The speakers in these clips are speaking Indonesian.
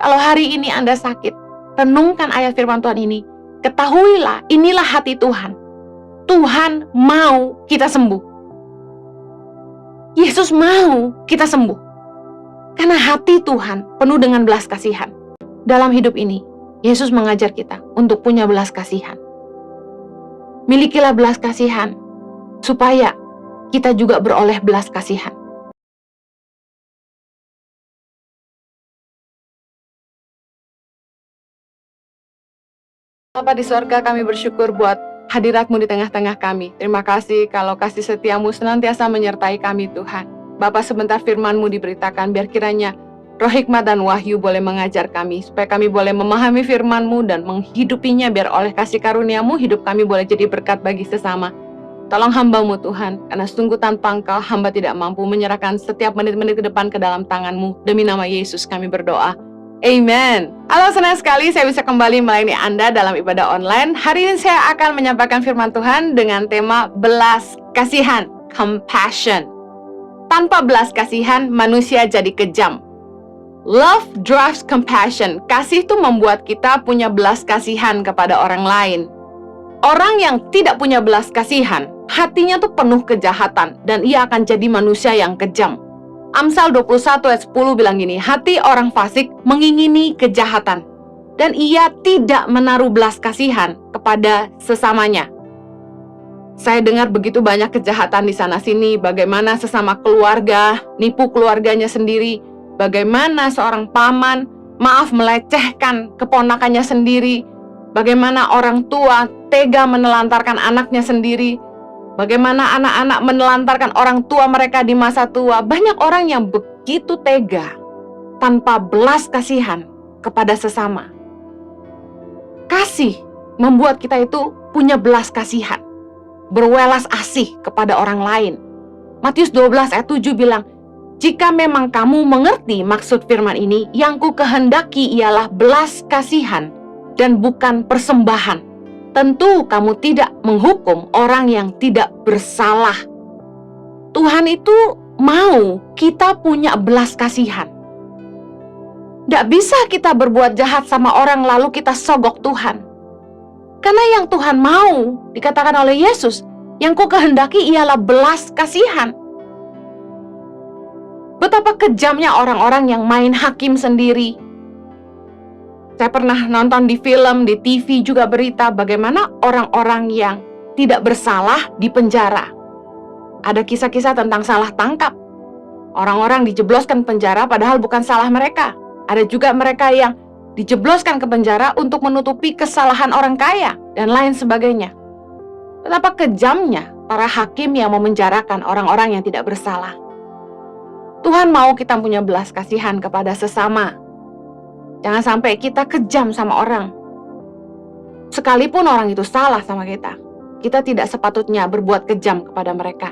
Kalau hari ini Anda sakit, renungkan ayat firman Tuhan ini. Ketahuilah, inilah hati Tuhan. Tuhan mau kita sembuh. Yesus mau kita sembuh. Karena hati Tuhan penuh dengan belas kasihan. Dalam hidup ini, Yesus mengajar kita untuk punya belas kasihan. Milikilah belas kasihan, supaya kita juga beroleh belas kasihan. Bapa di sorga, kami bersyukur buat hadirat-Mu di tengah-tengah kami. Terima kasih kalau kasih setia-Mu senantiasa menyertai kami, Tuhan. Bapa, sebentar firman-Mu diberitakan, biar kiranya roh hikmat dan wahyu boleh mengajar kami, supaya kami boleh memahami firman-Mu dan menghidupinya, biar oleh kasih karunia-Mu, hidup kami boleh jadi berkat bagi sesama. Tolong hamba-Mu, Tuhan, karena sungguh tanpa Engkau, hamba tidak mampu menyerahkan setiap menit-menit ke depan ke dalam tangan-Mu. Demi nama Yesus kami berdoa. Amen. Halo, senang sekali saya bisa kembali melayani Anda dalam ibadah online. Hari ini saya akan menyampaikan firman Tuhan dengan tema belas kasihan, compassion. Tanpa belas kasihan, manusia jadi kejam. Love drives compassion. Kasih itu membuat kita punya belas kasihan kepada orang lain. Orang yang tidak punya belas kasihan, hatinya tuh penuh kejahatan, dan ia akan jadi manusia yang kejam. Amsal 21 ayat 10 bilang gini, hati orang fasik mengingini kejahatan, dan ia tidak menaruh belas kasihan kepada sesamanya. Saya dengar begitu banyak kejahatan di sana-sini, bagaimana sesama keluarga nipu keluarganya sendiri, bagaimana seorang paman melecehkan keponakannya sendiri, bagaimana orang tua tega menelantarkan anaknya sendiri, bagaimana anak-anak menelantarkan orang tua mereka di masa tua. Banyak orang yang begitu tega, tanpa belas kasihan kepada sesama. Kasih membuat kita itu punya belas kasihan, berwelas asih kepada orang lain. Matius 12 ayat 7 bilang, jika memang kamu mengerti maksud firman ini, yang ku kehendaki ialah belas kasihan dan bukan persembahan. Tentu kamu tidak menghukum orang yang tidak bersalah. Tuhan itu mau kita punya belas kasihan. Tidak bisa kita berbuat jahat sama orang lalu kita sogok Tuhan. Karena yang Tuhan mau, dikatakan oleh Yesus, yang ku kehendaki ialah belas kasihan. Betapa kejamnya orang-orang yang main hakim sendiri. Saya pernah nonton di film, di TV juga berita bagaimana orang-orang yang tidak bersalah di penjara. Ada kisah-kisah tentang salah tangkap. Orang-orang dijebloskan penjara padahal bukan salah mereka. Ada juga mereka yang dijebloskan ke penjara untuk menutupi kesalahan orang kaya dan lain sebagainya. Betapa kejamnya para hakim yang memenjarakan orang-orang yang tidak bersalah. Tuhan mau kita punya belas kasihan kepada sesama. Jangan sampai kita kejam sama orang. Sekalipun orang itu salah sama kita, kita tidak sepatutnya berbuat kejam kepada mereka.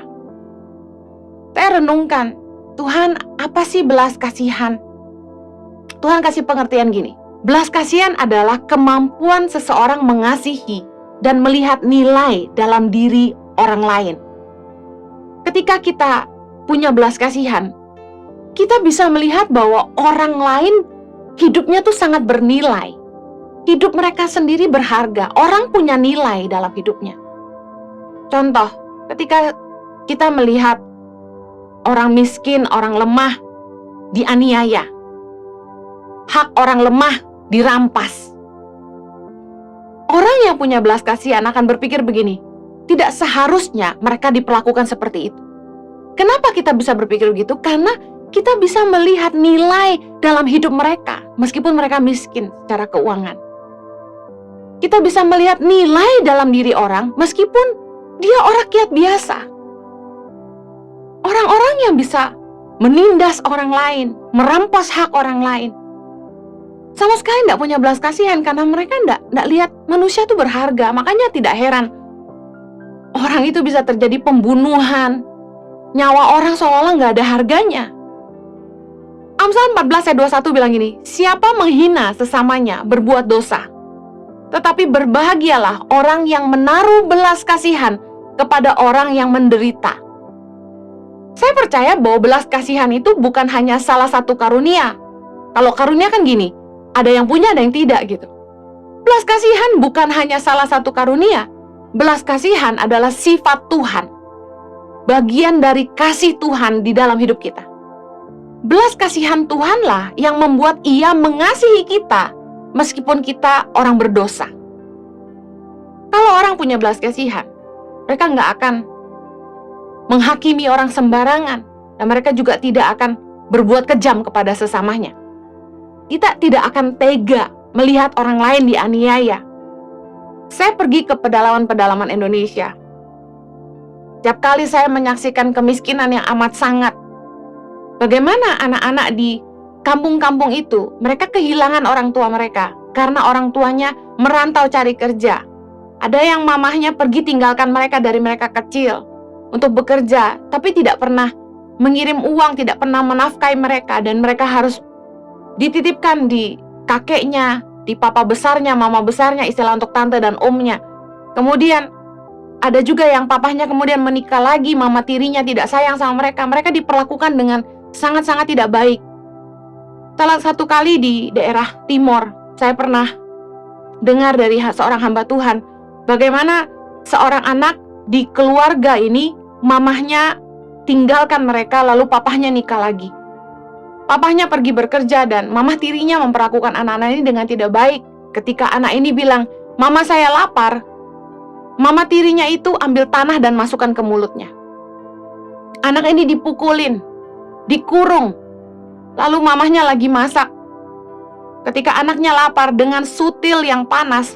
Saya renungkan, Tuhan, apa sih belas kasihan? Tuhan kasih pengertian gini, belas kasihan adalah kemampuan seseorang mengasihi dan melihat nilai dalam diri orang lain. Ketika kita punya belas kasihan, kita bisa melihat bahwa orang lain hidupnya tuh sangat bernilai. Hidup mereka sendiri berharga. Orang punya nilai dalam hidupnya. Contoh, ketika kita melihat orang miskin, orang lemah dianiaya, hak orang lemah dirampas. Orang yang punya belas kasihan akan berpikir begini, tidak seharusnya mereka diperlakukan seperti itu. Kenapa kita bisa berpikir begitu? Karena kita bisa melihat nilai dalam hidup mereka, meskipun mereka miskin secara keuangan. Kita bisa melihat nilai dalam diri orang, meskipun dia rakyat biasa. Orang-orang yang bisa menindas orang lain, merampas hak orang lain, sama sekali tidak punya belas kasihan, karena mereka tidak lihat manusia itu berharga. Makanya tidak heran orang itu bisa terjadi pembunuhan, nyawa orang seolah nggak ada harganya. Amsal 14 ayat 21 bilang gini, siapa menghina sesamanya berbuat dosa, tetapi berbahagialah orang yang menaruh belas kasihan kepada orang yang menderita. Saya percaya bahwa belas kasihan itu bukan hanya salah satu karunia. Kalau karunia kan gini, Ada yang punya, ada yang tidak gitu. Belas kasihan bukan hanya salah satu karunia. Belas kasihan adalah sifat Tuhan. Bagian dari kasih Tuhan di dalam hidup kita. Belas kasihan Tuhanlah yang membuat Ia mengasihi kita meskipun kita orang berdosa. Kalau orang punya belas kasihan, mereka nggak akan menghakimi orang sembarangan, dan mereka juga tidak akan berbuat kejam kepada sesamanya. Kita tidak akan tega melihat orang lain dianiaya. Saya pergi ke pedalaman-pedalaman Indonesia. Setiap kali saya menyaksikan kemiskinan yang amat sangat, bagaimana anak-anak di kampung-kampung itu, mereka kehilangan orang tua mereka karena orang tuanya merantau cari kerja. Ada yang mamahnya pergi tinggalkan mereka dari mereka kecil untuk bekerja, tapi tidak pernah mengirim uang, tidak pernah menafkahi mereka, dan mereka harus dititipkan di kakeknya, di papa besarnya, mama besarnya, istilah untuk tante dan omnya. Kemudian ada juga yang papahnya kemudian menikah lagi, mama tirinya tidak sayang sama mereka. Mereka diperlakukan dengan sangat-sangat tidak baik. Salah satu kali di daerah timur, saya pernah dengar dari seorang hamba Tuhan, bagaimana seorang anak di keluarga ini, mamahnya tinggalkan mereka, lalu papahnya nikah lagi. Papahnya pergi bekerja dan mamah tirinya memperlakukan anak-anak ini dengan tidak baik. Ketika anak ini bilang, "Mama saya lapar," mama tirinya itu ambil tanah dan masukkan ke mulutnya. Anak ini dipukulin, dikurung, lalu mamahnya lagi masak. Ketika anaknya lapar, dengan sutil yang panas,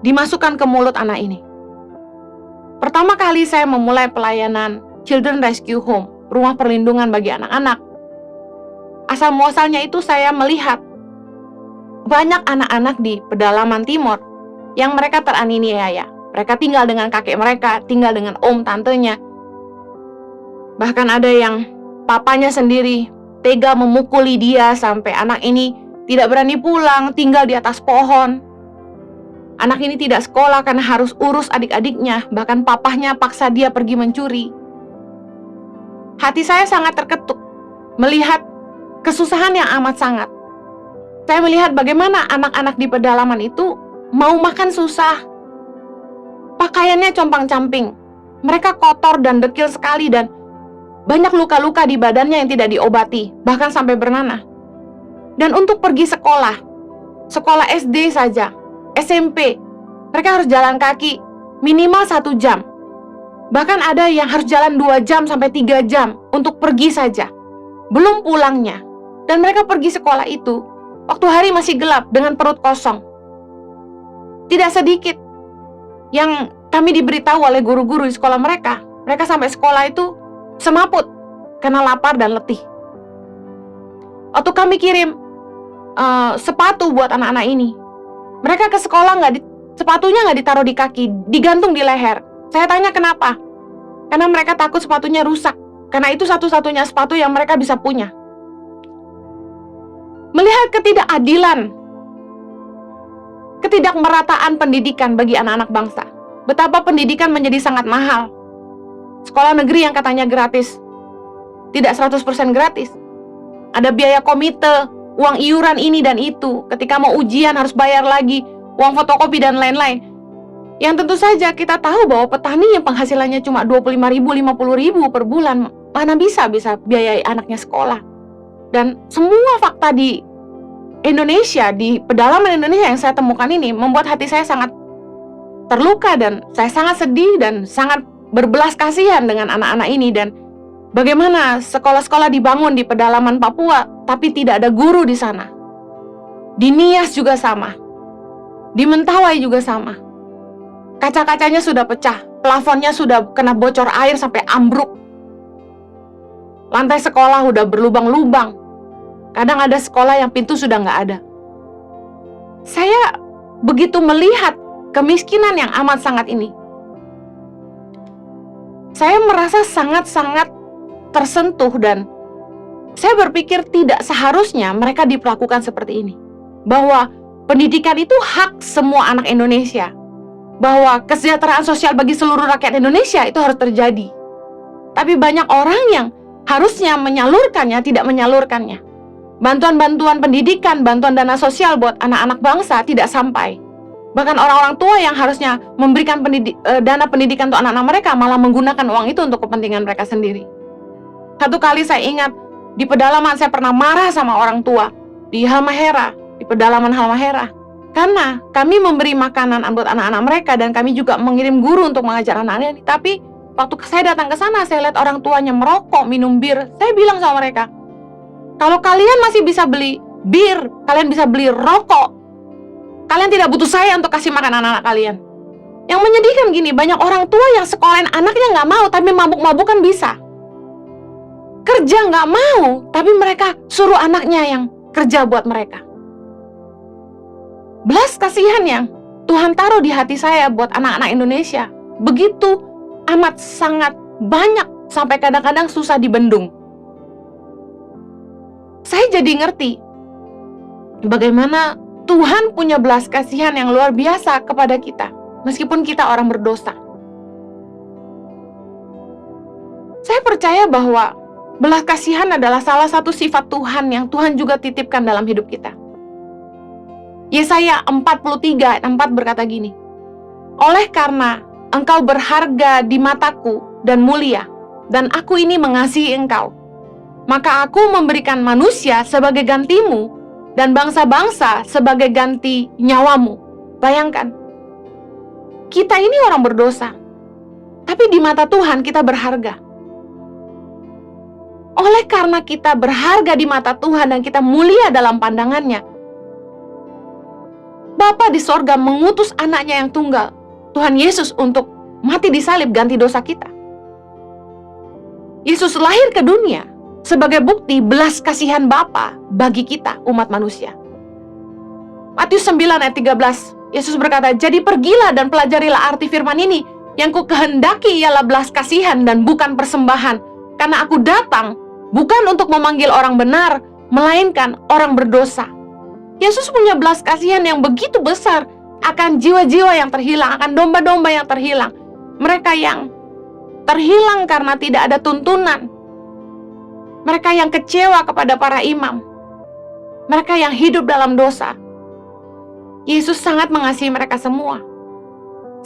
dimasukkan ke mulut anak ini. Pertama kali saya memulai pelayanan Children Rescue Home, rumah perlindungan bagi anak-anak. Asal muasalnya itu saya melihat banyak anak-anak di pedalaman timur yang mereka teraniaya. Mereka tinggal dengan kakek mereka, tinggal dengan om tantenya. Bahkan ada yang papanya sendiri tega memukuli dia sampai anak ini tidak berani pulang, tinggal di atas pohon. Anak ini tidak sekolah karena harus urus adik-adiknya, bahkan papahnya paksa dia pergi mencuri. Hati saya sangat terketuk melihat kesusahan yang amat sangat. Saya melihat bagaimana anak-anak di pedalaman itu mau makan susah. Pakaiannya compang-camping. Mereka kotor dan dekil sekali dan banyak luka-luka di badannya yang tidak diobati, bahkan sampai bernanah. Dan untuk pergi sekolah SD saja, SMP, mereka harus jalan kaki minimal 1 jam. Bahkan ada yang harus jalan 2 jam sampai 3 jam untuk pergi saja, belum pulangnya. Dan mereka pergi sekolah itu waktu hari masih gelap dengan perut kosong. Tidak sedikit yang kami diberitahu oleh guru-guru di sekolah mereka sampai sekolah itu semaput karena lapar dan letih. Waktu kami kirim sepatu buat anak-anak ini, mereka ke sekolah sepatunya nggak ditaruh di kaki, digantung di leher. Saya tanya kenapa? Karena mereka takut sepatunya rusak, karena itu satu-satunya sepatu yang mereka bisa punya. Melihat ketidakadilan, ketidakmerataan pendidikan bagi anak-anak bangsa. Betapa pendidikan menjadi sangat mahal. Sekolah negeri yang katanya gratis, tidak 100% gratis. Ada biaya komite, uang iuran ini dan itu. Ketika mau ujian harus bayar lagi, uang fotokopi dan lain-lain. Yang tentu saja kita tahu bahwa petani yang penghasilannya cuma 25.000, 50.000 per bulan, mana bisa biayai anaknya sekolah. Dan semua fakta di Indonesia, di pedalaman Indonesia yang saya temukan ini membuat hati saya sangat terluka dan saya sangat sedih dan sangat berbelas kasihan dengan anak-anak ini. Dan bagaimana sekolah-sekolah dibangun di pedalaman Papua tapi tidak ada guru di sana. Di Nias juga sama, di Mentawai juga sama. Kaca-kacanya sudah pecah, plafonnya sudah kena bocor air sampai ambruk. Lantai sekolah udah berlubang-lubang. Kadang ada sekolah yang pintu sudah nggak ada. Saya begitu melihat kemiskinan yang amat sangat ini, saya merasa sangat-sangat tersentuh dan saya berpikir tidak seharusnya mereka diperlakukan seperti ini. Bahwa pendidikan itu hak semua anak Indonesia. Bahwa kesejahteraan sosial bagi seluruh rakyat Indonesia itu harus terjadi. Tapi banyak orang yang harusnya menyalurkannya, tidak menyalurkannya. Bantuan-bantuan pendidikan, bantuan dana sosial buat anak-anak bangsa tidak sampai. Bahkan orang-orang tua yang harusnya memberikan dana pendidikan untuk anak-anak mereka malah menggunakan uang itu untuk kepentingan mereka sendiri. Satu kali saya ingat, di pedalaman saya pernah marah sama orang tua di Halmahera, di pedalaman Halmahera. Karena kami memberi makanan buat anak-anak mereka dan kami juga mengirim guru untuk mengajar anak-anak ini. Tapi waktu saya datang ke sana, saya lihat orang tuanya merokok, minum bir. Saya bilang sama mereka, kalau kalian masih bisa beli bir, kalian bisa beli rokok, kalian tidak butuh saya untuk kasih makan anak-anak kalian. Yang menyedihkan gini, banyak orang tua yang sekolahin anaknya nggak mau, tapi mabuk-mabukan bisa. Kerja nggak mau, tapi mereka suruh anaknya yang kerja buat mereka. Belas kasihan yang Tuhan taruh di hati saya buat anak-anak Indonesia begitu amat sangat banyak, sampai kadang-kadang susah dibendung. Saya jadi ngerti bagaimana Tuhan punya belas kasihan yang luar biasa kepada kita, meskipun kita orang berdosa. Saya percaya bahwa belas kasihan adalah salah satu sifat Tuhan yang Tuhan juga titipkan dalam hidup kita. Yesaya 43 ayat 4 berkata gini, oleh karena engkau berharga di mataku dan mulia, dan aku ini mengasihi engkau, maka aku memberikan manusia sebagai gantimu, dan bangsa-bangsa sebagai ganti nyawamu. Bayangkan, kita ini orang berdosa, tapi di mata Tuhan kita berharga. Oleh karena kita berharga di mata Tuhan dan kita mulia dalam pandangannya, Bapa di sorga mengutus anaknya yang tunggal, Tuhan Yesus, untuk mati di salib ganti dosa kita. Yesus lahir ke dunia sebagai bukti belas kasihan Bapa bagi kita, umat manusia. Matius 9 ayat 13, Yesus berkata, jadi pergilah dan pelajarilah arti firman ini, yang ku kehendaki ialah belas kasihan dan bukan persembahan, karena aku datang bukan untuk memanggil orang benar, melainkan orang berdosa. Yesus punya belas kasihan yang begitu besar akan jiwa-jiwa yang terhilang, akan domba-domba yang terhilang, mereka yang terhilang karena tidak ada tuntunan, mereka yang kecewa kepada para imam, mereka yang hidup dalam dosa. Yesus sangat mengasihi mereka semua.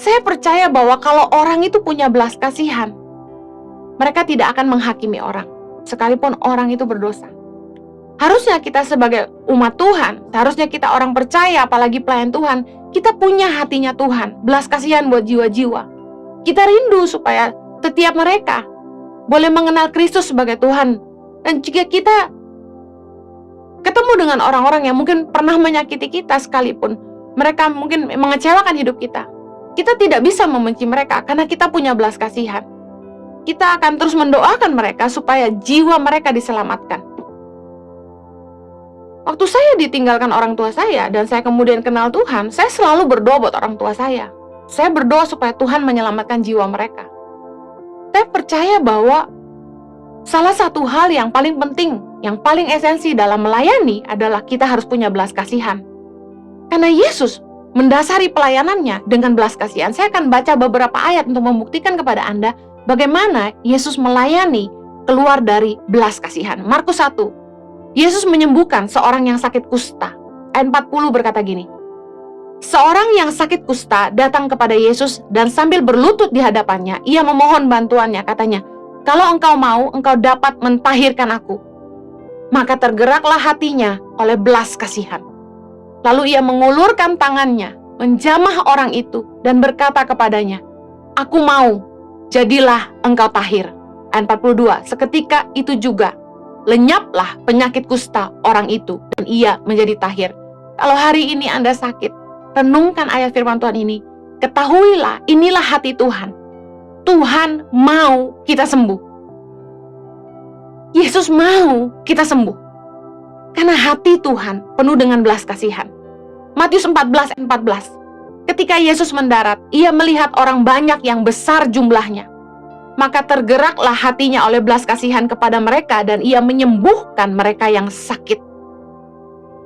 Saya percaya bahwa kalau orang itu punya belas kasihan, mereka tidak akan menghakimi orang, sekalipun orang itu berdosa. Harusnya kita sebagai umat Tuhan, seharusnya kita orang percaya, apalagi pelayan Tuhan, kita punya hatinya Tuhan, belas kasihan buat jiwa-jiwa. Kita rindu supaya setiap mereka boleh mengenal Kristus sebagai Tuhan. Dan jika kita ketemu dengan orang-orang yang mungkin pernah menyakiti kita sekalipun, mereka mungkin mengecewakan hidup kita, kita tidak bisa membenci mereka karena kita punya belas kasihan. Kita akan terus mendoakan mereka supaya jiwa mereka diselamatkan. Waktu saya ditinggalkan orang tua saya dan saya kemudian kenal Tuhan, saya selalu berdoa buat orang tua saya. Saya berdoa supaya Tuhan menyelamatkan jiwa mereka. Saya percaya bahwa salah satu hal yang paling penting, yang paling esensi dalam melayani adalah kita harus punya belas kasihan. Karena Yesus mendasari pelayanannya dengan belas kasihan. Saya akan baca beberapa ayat untuk membuktikan kepada Anda bagaimana Yesus melayani keluar dari belas kasihan. Markus 1, Yesus menyembuhkan seorang yang sakit kusta. Ayat 40 berkata gini, seorang yang sakit kusta datang kepada Yesus dan sambil berlutut di hadapannya, ia memohon bantuannya, katanya, kalau engkau mau, engkau dapat mentahirkan aku. Maka tergeraklah hatinya oleh belas kasihan. Lalu ia mengulurkan tangannya, menjamah orang itu, dan berkata kepadanya, aku mau, jadilah engkau tahir. Ayat 42, seketika itu juga, lenyaplah penyakit kusta orang itu, dan ia menjadi tahir. Kalau hari ini Anda sakit, renungkan ayat firman Tuhan ini. Ketahuilah, inilah hati Tuhan. Tuhan mau kita sembuh. Yesus mau kita sembuh. Karena hati Tuhan penuh dengan belas kasihan. Matius 14 ayat 14. Ketika Yesus mendarat, ia melihat orang banyak yang besar jumlahnya. Maka tergeraklah hatinya oleh belas kasihan kepada mereka dan ia menyembuhkan mereka yang sakit.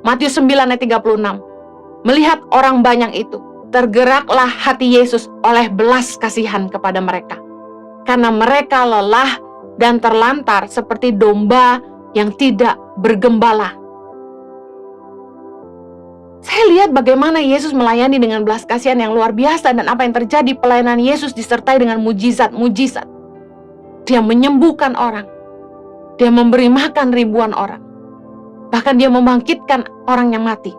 Matius 9 ayat 36. Melihat orang banyak itu, tergeraklah hati Yesus oleh belas kasihan kepada mereka. Karena mereka lelah dan terlantar seperti domba yang tidak bergembala. Saya lihat bagaimana Yesus melayani dengan belas kasihan yang luar biasa, dan apa yang terjadi, pelayanan Yesus disertai dengan mujizat-mujizat. Dia menyembuhkan orang. Dia memberi makan ribuan orang. Bahkan dia membangkitkan orang yang mati.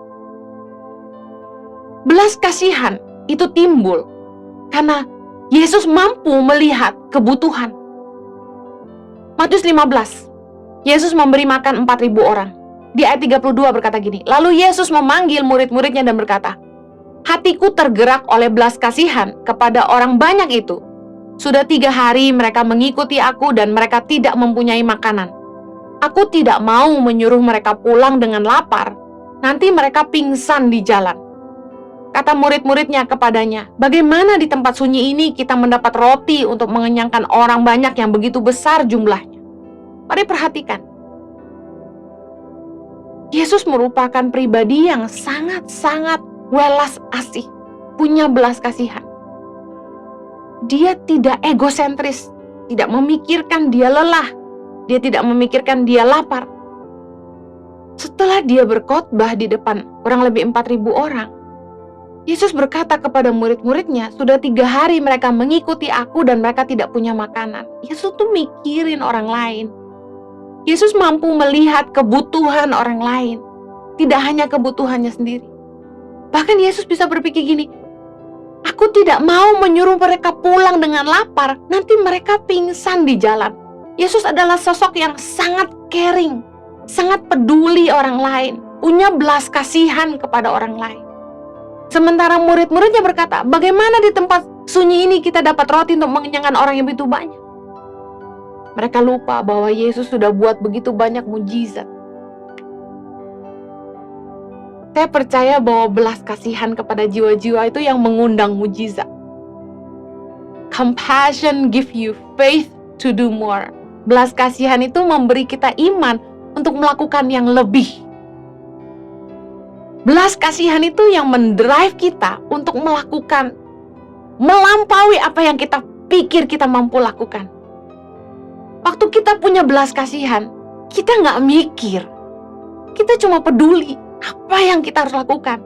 Belas kasihan itu timbul karena Yesus mampu melihat kebutuhan. Matius 15, Yesus memberi makan 4.000 orang. Di ayat 32 berkata gini, lalu Yesus memanggil murid-muridnya dan berkata, hatiku tergerak oleh belas kasihan kepada orang banyak itu. Sudah 3 hari mereka mengikuti aku dan mereka tidak mempunyai makanan. Aku tidak mau menyuruh mereka pulang dengan lapar. Nanti mereka pingsan di jalan. Kata murid-muridnya kepadanya, bagaimana di tempat sunyi ini kita mendapat roti untuk mengenyangkan orang banyak yang begitu besar jumlahnya? Mari perhatikan. Yesus merupakan pribadi yang sangat-sangat welas asih, punya belas kasihan. Dia tidak egosentris, tidak memikirkan dia lelah, dia tidak memikirkan dia lapar. Setelah dia berkhotbah di depan kurang lebih 4.000 orang, Yesus berkata kepada murid-muridnya, sudah 3 hari mereka mengikuti aku dan mereka tidak punya makanan. Yesus tuh mikirin orang lain. Yesus mampu melihat kebutuhan orang lain, tidak hanya kebutuhannya sendiri. Bahkan Yesus bisa berpikir gini, aku tidak mau menyuruh mereka pulang dengan lapar, nanti mereka pingsan di jalan. Yesus adalah sosok yang sangat caring, sangat peduli orang lain, punya belas kasihan kepada orang lain. Sementara murid-muridnya berkata, bagaimana di tempat sunyi ini kita dapat roti untuk mengenyangkan orang yang begitu banyak? Mereka lupa bahwa Yesus sudah buat begitu banyak mujizat. Saya percaya bahwa belas kasihan kepada jiwa-jiwa itu yang mengundang mujizat. Compassion give you faith to do more. Belas kasihan itu memberi kita iman untuk melakukan yang lebih. Belas kasihan itu yang mendrive kita untuk melakukan, melampaui apa yang kita pikir kita mampu lakukan. Waktu kita punya belas kasihan, kita nggak mikir. Kita cuma peduli apa yang kita harus lakukan.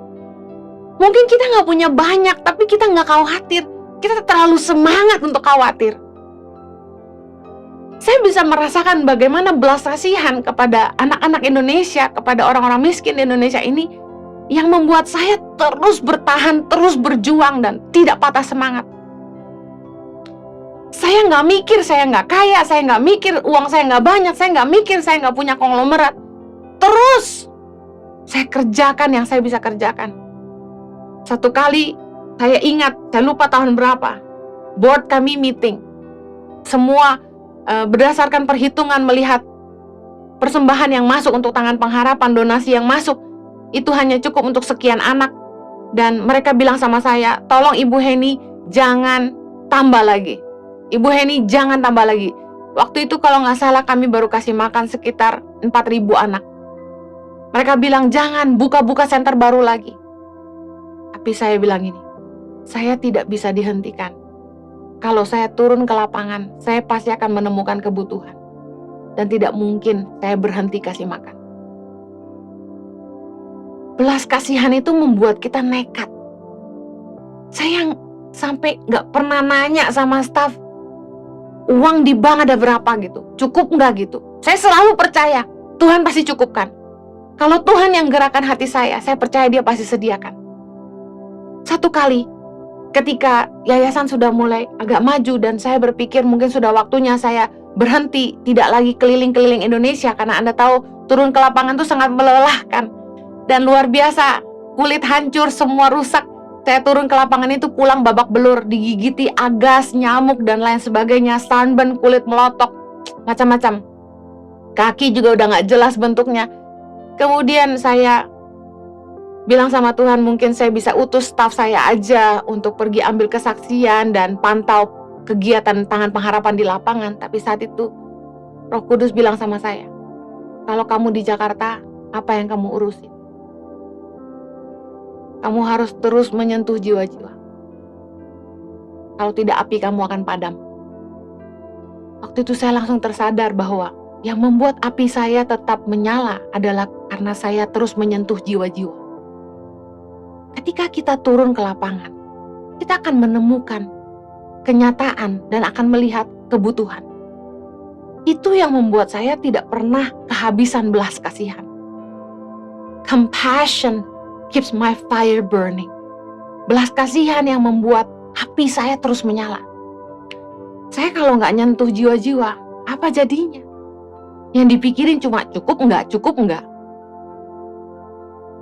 Mungkin kita nggak punya banyak, tapi kita nggak khawatir. Kita terlalu semangat untuk khawatir. Saya bisa merasakan bagaimana belas kasihan kepada anak-anak Indonesia, kepada orang-orang miskin di Indonesia ini, yang membuat saya terus bertahan, terus berjuang, dan tidak patah semangat. Saya nggak mikir saya nggak kaya, saya nggak mikir uang saya nggak banyak, saya nggak mikir saya nggak punya konglomerat. Terus saya kerjakan yang saya bisa kerjakan. Satu kali saya ingat, saya lupa tahun berapa, board kami meeting. Semua berdasarkan perhitungan melihat persembahan yang masuk untuk Tangan Pengharapan, donasi yang masuk, itu hanya cukup untuk sekian anak. Dan mereka bilang sama saya, tolong Ibu Heni jangan tambah lagi. Ibu Heni jangan tambah lagi. Waktu itu kalau nggak salah kami baru kasih makan sekitar 4.000 anak. Mereka bilang jangan buka-buka center baru lagi. Tapi saya bilang ini, saya tidak bisa dihentikan. Kalau saya turun ke lapangan, saya pasti akan menemukan kebutuhan. Dan tidak mungkin saya berhenti kasih makan. Belas kasihan itu membuat kita nekat. Saya sampai nggak pernah nanya sama staf, uang di bank ada berapa gitu, cukup nggak gitu. Saya selalu percaya Tuhan pasti cukupkan. Kalau Tuhan yang gerakan hati saya percaya Dia pasti sediakan. Satu kali ketika yayasan sudah mulai agak maju dan saya berpikir mungkin sudah waktunya saya berhenti, tidak lagi keliling-keliling Indonesia, karena Anda tahu turun ke lapangan itu sangat melelahkan dan luar biasa, kulit hancur, semua rusak. Saya turun ke lapangan itu pulang babak belur, digigiti agas, nyamuk, dan lain sebagainya, sunburn, kulit melotok, macam-macam. Kaki juga udah gak jelas bentuknya. Kemudian saya bilang sama Tuhan, mungkin saya bisa utus staf saya aja untuk pergi ambil kesaksian dan pantau kegiatan Tangan Pengharapan di lapangan. Tapi saat itu Roh Kudus bilang sama saya, kalau kamu di Jakarta, apa yang kamu urusin? Kamu harus terus menyentuh jiwa-jiwa. Kalau tidak, api kamu akan padam. Waktu itu saya langsung tersadar bahwa yang membuat api saya tetap menyala adalah karena saya terus menyentuh jiwa-jiwa. ketika kita turun ke lapangan, kita akan menemukan kenyataan dan akan melihat kebutuhan. Itu yang membuat saya tidak pernah kehabisan belas kasihan. Compassion keeps my fire burning. Belas kasihan yang membuat api saya terus menyala. Saya kalau nggak nyentuh jiwa-jiwa, apa jadinya? Yang dipikirin cuma cukup nggak, cukup nggak.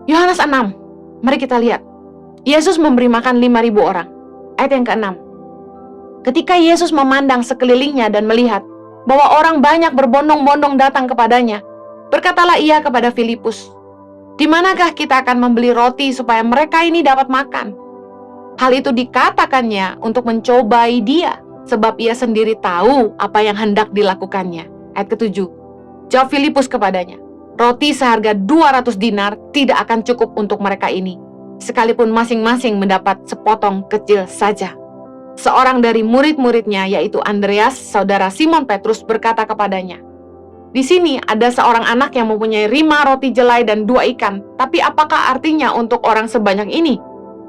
Yohanes 6, mari kita lihat. Yesus memberi makan 5.000 orang. Ayat yang ke-6. Ketika Yesus memandang sekelilingnya dan melihat bahwa orang banyak berbondong-bondong datang kepadanya, berkatalah ia kepada Filipus, "Di manakah kita akan membeli roti supaya mereka ini dapat makan?" Hal itu dikatakannya untuk mencobai dia, sebab ia sendiri tahu apa yang hendak dilakukannya. Ayat ke-7. Jawab Filipus kepadanya, "Roti seharga 200 dinar tidak akan cukup untuk mereka ini, sekalipun masing-masing mendapat sepotong kecil saja." Seorang dari murid-muridnya, yaitu Andreas, saudara Simon Petrus, berkata kepadanya, "Di sini ada seorang anak yang mempunyai 5 roti jelai dan 2 ikan, tapi apakah artinya untuk orang sebanyak ini?"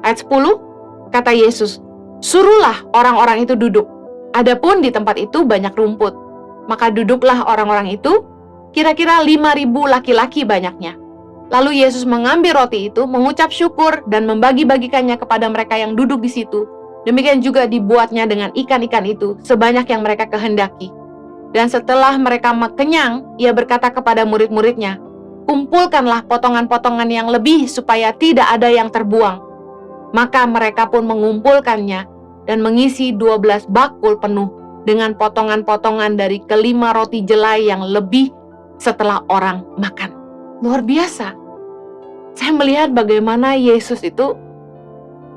Ayat 10, kata Yesus, "Suruhlah orang-orang itu duduk. Adapun di tempat itu banyak rumput." Maka duduklah orang-orang itu, kira-kira 5.000 laki-laki banyaknya. Lalu Yesus mengambil roti itu, mengucap syukur, dan membagi-bagikannya kepada mereka yang duduk di situ. Demikian juga dibuatnya dengan ikan-ikan itu, sebanyak yang mereka kehendaki. Dan setelah mereka kenyang, ia berkata kepada murid-muridnya, "Kumpulkanlah potongan-potongan yang lebih supaya tidak ada yang terbuang." Maka mereka pun mengumpulkannya dan mengisi 12 bakul penuh dengan potongan-potongan dari ke-5 roti jelai yang lebih setelah orang makan. Luar biasa. Saya melihat bagaimana Yesus itu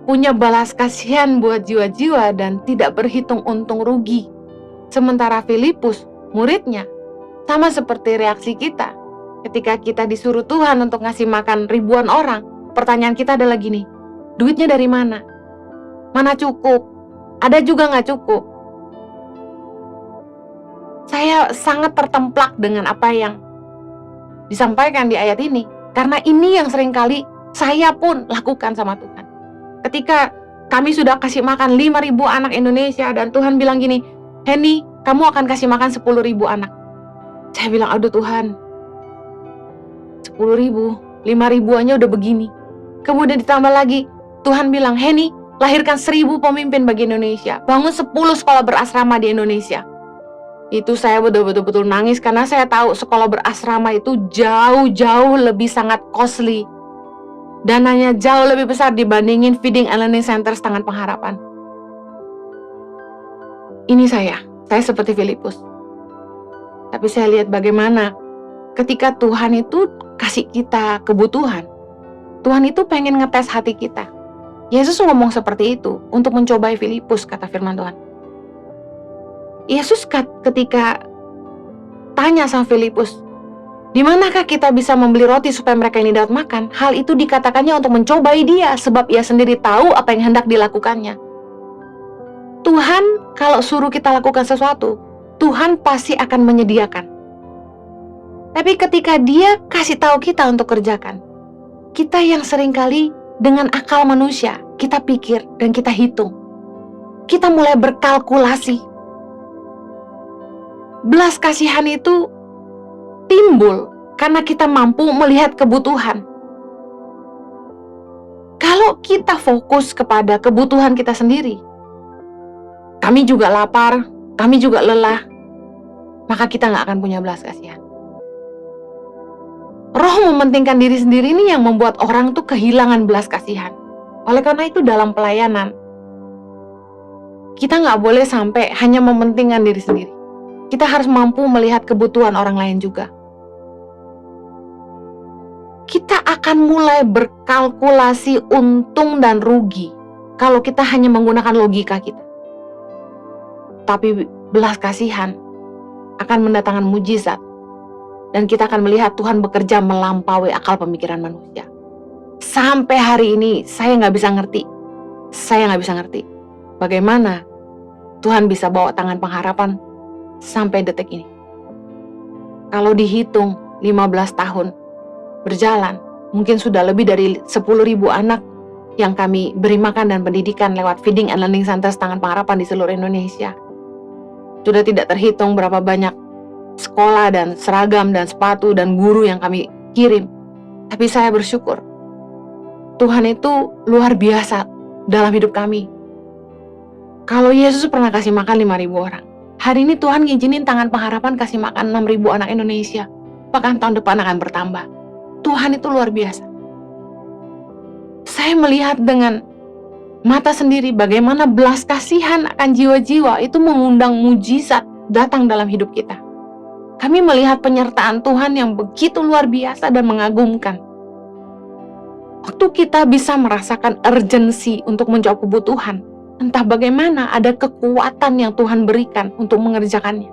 punya balas kasihan buat jiwa-jiwa dan tidak berhitung untung rugi. Sementara Filipus, muridnya, sama seperti reaksi kita. Ketika kita disuruh Tuhan untuk ngasih makan ribuan orang, pertanyaan kita adalah gini, duitnya dari mana? Mana cukup? Ada juga nggak cukup? Saya sangat tertemplak dengan apa yang disampaikan di ayat ini, karena ini yang seringkali saya pun lakukan sama Tuhan. Ketika kami sudah kasih makan 5.000 anak Indonesia dan Tuhan bilang gini, "Henny, kamu akan kasih makan 10.000 anak." Saya bilang, "Aduh Tuhan, 10.000, 5.000-annya udah begini." Kemudian ditambah lagi, Tuhan bilang, "Henny, lahirkan 1.000 pemimpin bagi Indonesia. Bangun 10 sekolah berasrama di Indonesia." Itu saya betul-betul nangis karena saya tahu sekolah berasrama itu jauh-jauh lebih sangat costly. Dananya jauh lebih besar dibandingin feeding and learning center Tangan Pengharapan. Ini saya seperti Filipus. Tapi saya lihat bagaimana ketika Tuhan itu kasih kita kebutuhan, Tuhan itu pengen ngetes hati kita. Yesus ngomong seperti itu untuk mencobai Filipus, kata firman Tuhan. Yesus ketika tanya sama Filipus, "Di manakah kita bisa membeli roti supaya mereka ini dapat makan?" Hal itu dikatakannya untuk mencobai dia, sebab ia sendiri tahu apa yang hendak dilakukannya. Tuhan kalau suruh kita lakukan sesuatu, Tuhan pasti akan menyediakan. Tapi ketika dia kasih tahu kita untuk kerjakan, kita yang seringkali dengan akal manusia, kita pikir dan kita hitung. Kita mulai berkalkulasi. Belas kasihan itu timbul karena kita mampu melihat kebutuhan. Kalau kita fokus kepada kebutuhan kita sendiri, kami juga lapar, kami juga lelah, maka kita nggak akan punya belas kasihan. Roh mementingkan diri sendiri ini yang membuat orang tuh kehilangan belas kasihan. Oleh karena itu dalam pelayanan, kita nggak boleh sampai hanya mementingkan diri sendiri. Kita harus mampu melihat kebutuhan orang lain juga. Kita akan mulai berkalkulasi untung dan rugi kalau kita hanya menggunakan logika kita. Tapi belas kasihan akan mendatangkan mujizat, dan kita akan melihat Tuhan bekerja melampaui akal pemikiran manusia. Sampai hari ini saya nggak bisa ngerti bagaimana Tuhan bisa bawa Tangan Pengharapan sampai detik ini. Kalau dihitung 15 tahun berjalan, mungkin sudah lebih dari 10.000 anak yang kami beri makan dan pendidikan lewat Feeding and Learning Center Tangan Pengharapan di seluruh Indonesia. Sudah tidak terhitung berapa banyak sekolah dan seragam dan sepatu dan guru yang kami kirim. Tapi saya bersyukur, Tuhan itu luar biasa dalam hidup kami. Kalau Yesus pernah kasih makan 5.000 orang, hari ini Tuhan ngizinin Tangan Pengharapan kasih makan 6.000 anak Indonesia. Bahkan tahun depan akan bertambah. Tuhan itu luar biasa. Saya melihat dengan mata sendiri bagaimana belas kasihan akan jiwa-jiwa itu mengundang mujizat datang dalam hidup kita. Kami melihat penyertaan Tuhan yang begitu luar biasa dan mengagumkan. Waktu kita bisa merasakan urgensi untuk menjawab kebutuhan, entah bagaimana ada kekuatan yang Tuhan berikan untuk mengerjakannya.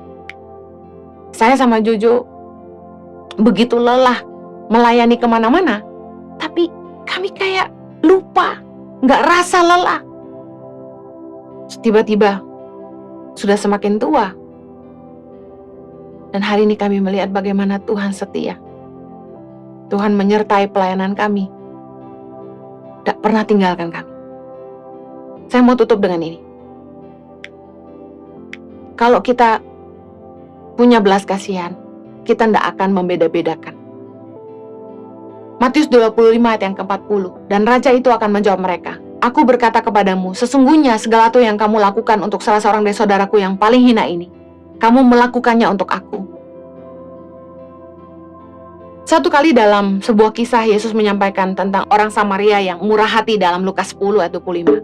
Saya sama Jojo begitu lelah melayani kemana-mana, tapi kami kayak lupa, nggak rasa lelah. Tiba-tiba sudah semakin tua, dan hari ini kami melihat bagaimana Tuhan setia. Tuhan menyertai pelayanan kami, tidak pernah tinggalkan kami. Saya mau tutup dengan ini. Kalau kita punya belas kasihan, kita tidak akan membeda-bedakan. Matius 25 ayat yang ke-40, dan raja itu akan menjawab mereka, "Aku berkata kepadamu, sesungguhnya segala itu yang kamu lakukan untuk salah seorang dari saudaraku yang paling hina ini, kamu melakukannya untuk aku." Satu kali dalam sebuah kisah, Yesus menyampaikan tentang orang Samaria yang murah hati dalam Lukas 10 ayat 25.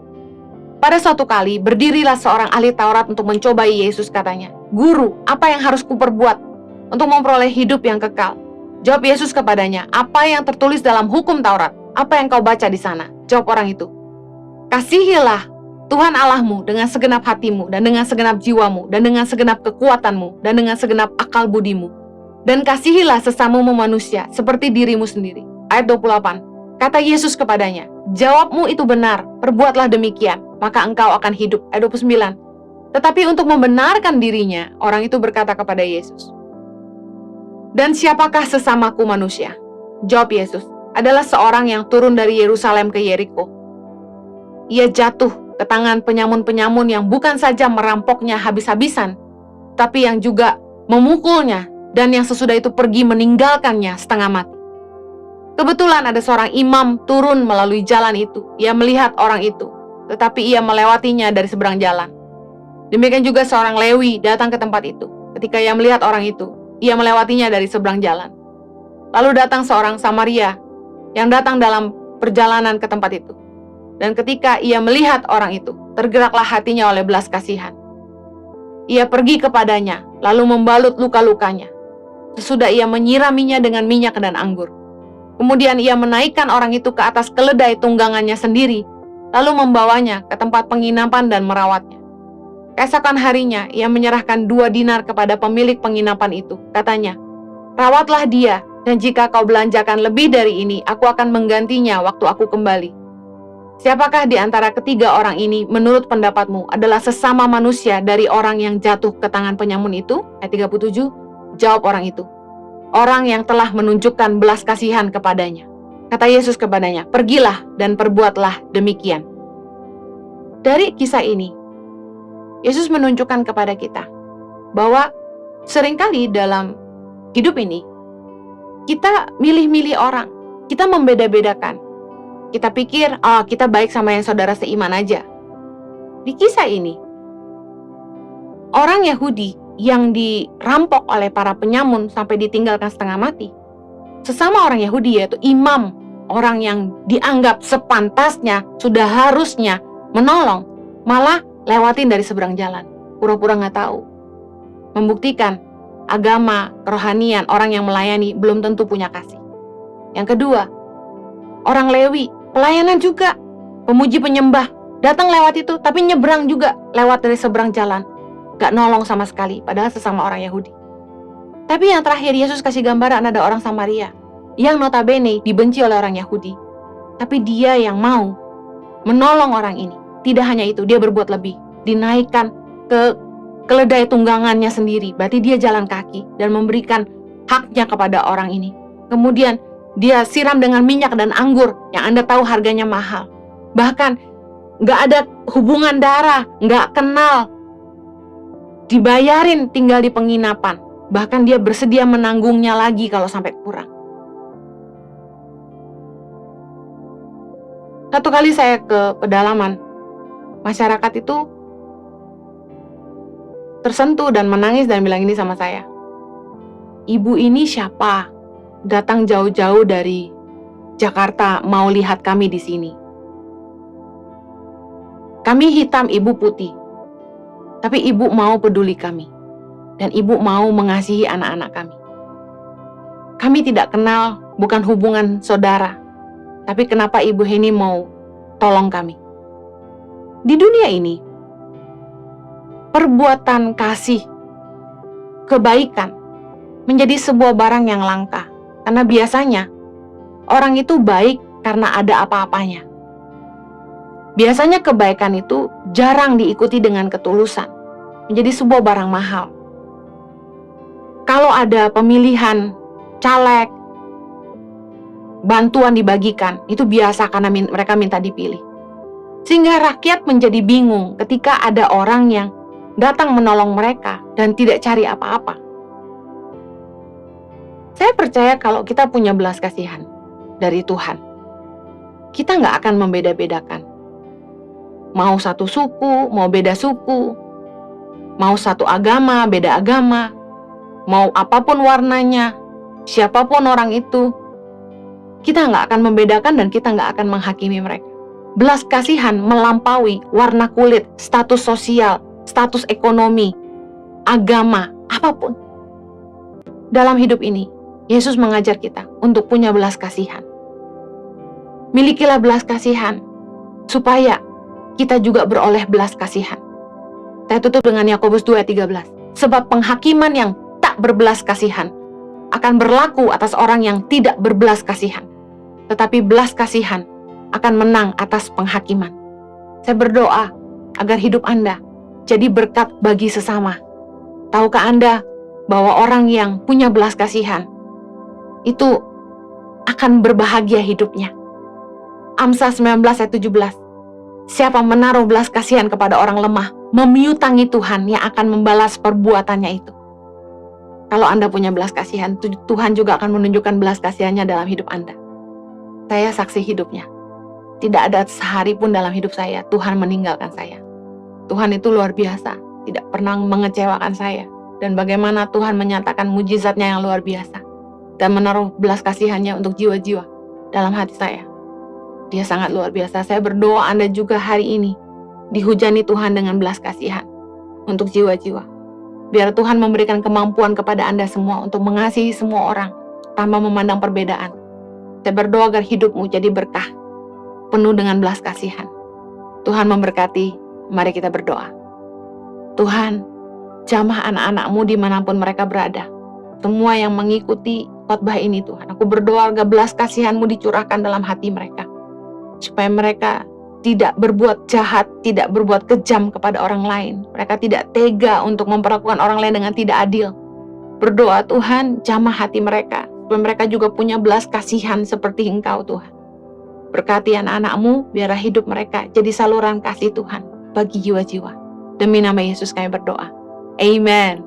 Pada suatu kali, berdirilah seorang ahli Taurat untuk mencobai Yesus, katanya, "Guru, apa yang harus kuperbuat untuk memperoleh hidup yang kekal?" Jawab Yesus kepadanya, "Apa yang tertulis dalam hukum Taurat? Apa yang kau baca di sana?" Jawab orang itu, "Kasihilah Tuhan Allahmu dengan segenap hatimu, dan dengan segenap jiwamu, dan dengan segenap kekuatanmu, dan dengan segenap akal budimu. Dan kasihilah sesamamu manusia seperti dirimu sendiri." Ayat 28, kata Yesus kepadanya, "Jawabmu itu benar, perbuatlah demikian, maka engkau akan hidup." Ayat 29, tetapi untuk membenarkan dirinya, orang itu berkata kepada Yesus, "Dan siapakah sesamaku manusia?" Jawab Yesus, "Adalah seorang yang turun dari Yerusalem ke Yeriko. Ia jatuh ke tangan penyamun-penyamun yang bukan saja merampoknya habis-habisan, tapi yang juga memukulnya, dan yang sesudah itu pergi meninggalkannya setengah mati. Kebetulan ada seorang imam turun melalui jalan itu. Ia melihat orang itu, tetapi ia melewatinya dari seberang jalan. Demikian juga seorang Lewi datang ke tempat itu. Ketika ia melihat orang itu, ia melewatinya dari seberang jalan. Lalu datang seorang Samaria yang datang dalam perjalanan ke tempat itu. Dan ketika ia melihat orang itu, tergeraklah hatinya oleh belas kasihan. Ia pergi kepadanya, lalu membalut luka-lukanya. Sesudah ia menyiraminya dengan minyak dan anggur. Kemudian ia menaikkan orang itu ke atas keledai tunggangannya sendiri, lalu membawanya ke tempat penginapan dan merawatnya. Keesokan harinya, ia menyerahkan 2 dinar kepada pemilik penginapan itu. Katanya, "Rawatlah dia, dan jika kau belanjakan lebih dari ini, aku akan menggantinya waktu aku kembali." Siapakah di antara ketiga orang ini menurut pendapatmu adalah sesama manusia dari orang yang jatuh ke tangan penyamun itu? Ayat 37, jawab orang itu, "Orang yang telah menunjukkan belas kasihan kepadanya." Kata Yesus kepadanya, "Pergilah dan perbuatlah demikian." Dari kisah ini, Yesus menunjukkan kepada kita bahwa seringkali dalam hidup ini, kita milih-milih orang, kita membeda-bedakan. Kita pikir, kita baik sama yang saudara seiman aja. Di kisah ini, orang Yahudi yang dirampok oleh para penyamun sampai ditinggalkan setengah mati, sesama orang Yahudi yaitu imam, orang yang dianggap sepantasnya, sudah harusnya menolong, malah lewatin dari seberang jalan, pura-pura nggak tahu. Membuktikan agama, kerohanian, orang yang melayani belum tentu punya kasih. Yang kedua, orang Lewi, pelayanan juga, pemuji penyembah, datang lewat itu, tapi nyebrang juga lewat dari seberang jalan, gak nolong sama sekali, padahal sesama orang Yahudi. Tapi yang terakhir, Yesus kasih gambaran ada orang Samaria, yang notabene dibenci oleh orang Yahudi, tapi dia yang mau menolong orang ini. Tidak hanya itu, dia berbuat lebih, dinaikkan ke keledai tunggangannya sendiri, berarti dia jalan kaki dan memberikan haknya kepada orang ini. Kemudian dia siram dengan minyak dan anggur yang Anda tahu harganya mahal. Bahkan nggak ada hubungan darah, nggak kenal, dibayarin tinggal di penginapan. Bahkan dia bersedia menanggungnya lagi kalau sampai kurang. Satu kali saya ke pedalaman, masyarakat itu tersentuh dan menangis dan bilang ini sama saya. Ibu ini siapa? Datang jauh-jauh dari Jakarta mau lihat kami di sini. Kami hitam, ibu putih. Tapi ibu mau peduli kami. Dan ibu mau mengasihi anak-anak kami. Kami tidak kenal, bukan hubungan saudara. Tapi kenapa Ibu Heni mau tolong kami? Di dunia ini, perbuatan kasih, kebaikan, menjadi sebuah barang yang langka. Karena biasanya, orang itu baik karena ada apa-apanya. Biasanya kebaikan itu jarang diikuti dengan ketulusan. Menjadi sebuah barang mahal. Kalau ada pemilihan caleg, bantuan dibagikan, itu biasa karena mereka minta dipilih. Sehingga rakyat menjadi bingung ketika ada orang yang datang menolong mereka dan tidak cari apa-apa. Saya percaya kalau kita punya belas kasihan dari Tuhan, kita nggak akan membeda-bedakan. Mau satu suku, mau beda suku, mau satu agama, beda agama, mau apapun warnanya, siapapun orang itu, kita nggak akan membedakan dan kita nggak akan menghakimi mereka. Belas kasihan melampaui warna kulit, status sosial, status ekonomi, agama, apapun. Dalam hidup ini, Yesus mengajar kita untuk punya belas kasihan. Milikilah belas kasihan, supaya kita juga beroleh belas kasihan. Saya tutup dengan Yakobus 2:13. Sebab penghakiman yang tak berbelas kasihan akan berlaku atas orang yang tidak berbelas kasihan. Tetapi belas kasihan akan menang atas penghakiman. Saya berdoa agar hidup Anda jadi berkat bagi sesama. Tahukah Anda bahwa orang yang punya belas kasihan itu akan berbahagia hidupnya? Amsal 19:17. Siapa menaruh belas kasihan kepada orang lemah, memiutangi Tuhan yang akan membalas perbuatannya itu. Kalau Anda punya belas kasihan, Tuhan juga akan menunjukkan belas kasihannya dalam hidup Anda. Saya saksi hidupnya. Tidak ada sehari pun dalam hidup saya Tuhan meninggalkan saya. Tuhan itu luar biasa, tidak pernah mengecewakan saya. Dan bagaimana Tuhan menyatakan mujizatnya yang luar biasa. Dan menaruh belas kasihannya untuk jiwa-jiwa dalam hati saya. Dia sangat luar biasa. Saya berdoa Anda juga hari ini dihujani Tuhan dengan belas kasihan untuk jiwa-jiwa. Biar Tuhan memberikan kemampuan kepada Anda semua untuk mengasihi semua orang tanpa memandang perbedaan. Saya berdoa agar hidupmu jadi berkah, penuh dengan belas kasihan. Tuhan memberkati. Mari kita berdoa. Tuhan, jamah anak-anak-Mu dimanapun mereka berada. Semua yang mengikuti khotbah ini Tuhan, aku berdoa agar belas kasihan-Mu dicurahkan dalam hati mereka. Supaya mereka tidak berbuat jahat, tidak berbuat kejam kepada orang lain. Mereka tidak tega untuk memperlakukan orang lain dengan tidak adil. Berdoa Tuhan, jamah hati mereka, supaya mereka juga punya belas kasihan seperti Engkau Tuhan. Berkati anak-anak-Mu, biarlah hidup mereka jadi saluran kasih Tuhan bagi jiwa-jiwa. Demi nama Yesus kami berdoa. Amen.